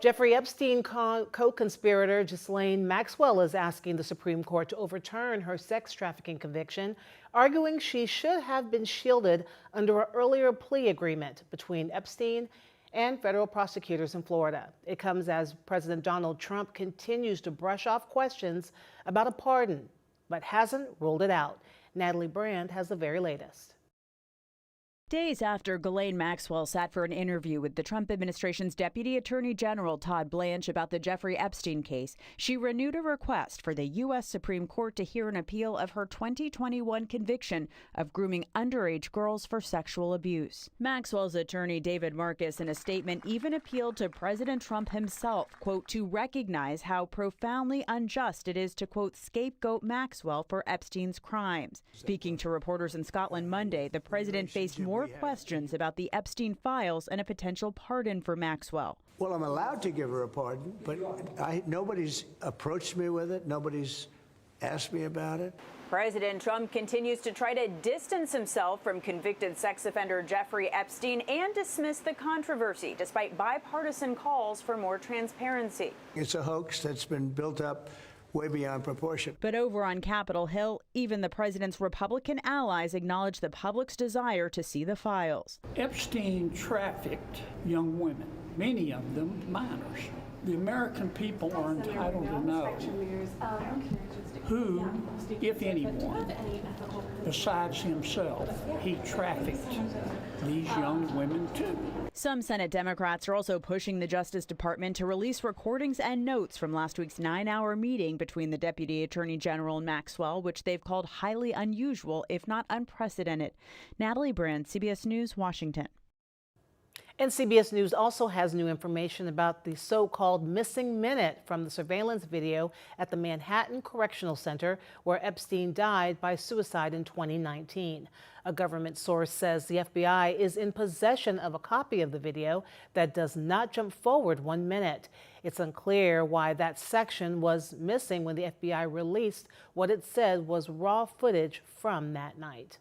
Jeffrey Epstein co-conspirator Ghislaine Maxwell is asking the Supreme Court to overturn her sex trafficking conviction, arguing she should have been shielded under an earlier plea agreement between Epstein and federal prosecutors in Florida. It comes as President Donald Trump continues to brush off questions about a pardon, but hasn't ruled it out. Natalie Brand has the very latest. Days after Ghislaine Maxwell sat for an interview with the Trump administration's Deputy Attorney General Todd Blanche about the Jeffrey Epstein case, she renewed a request for the U.S. Supreme Court to hear an appeal of her 2021 conviction of grooming underage girls for sexual abuse. Maxwell's attorney, David Marcus, in a statement even appealed to President Trump himself, quote, to recognize how profoundly unjust it is to, quote, scapegoat Maxwell for Epstein's crimes. Speaking to reporters in Scotland Monday, the president faced more questions about the Epstein files and a potential pardon for Maxwell. Well, I'm allowed to give her a pardon, but nobody's approached me with it. Nobody's asked me about it. President Trump continues to try to distance himself from convicted sex offender Jeffrey Epstein and dismiss the controversy, despite bipartisan calls for more transparency. It's a hoax that's been built up way beyond proportion. But over on Capitol Hill, even the president's Republican allies acknowledge the public's desire to see the files. Epstein trafficked young women, many of them minors. The American people are entitled to know who, if anyone, besides himself, he trafficked these young women to. Some Senate Democrats are also pushing the Justice Department to release recordings and notes from last week's 9-hour meeting between the Deputy Attorney General and Maxwell, which they've called highly unusual, if not unprecedented. Natalie Brand, CBS News, Washington. And CBS News also has new information about the so-called missing minute from the surveillance video at the Manhattan Correctional Center, where Epstein died by suicide in 2019. A government source says the FBI is in possession of a copy of the video that does not jump forward 1 minute. It's unclear why that section was missing when the FBI released what it said was raw footage from that night.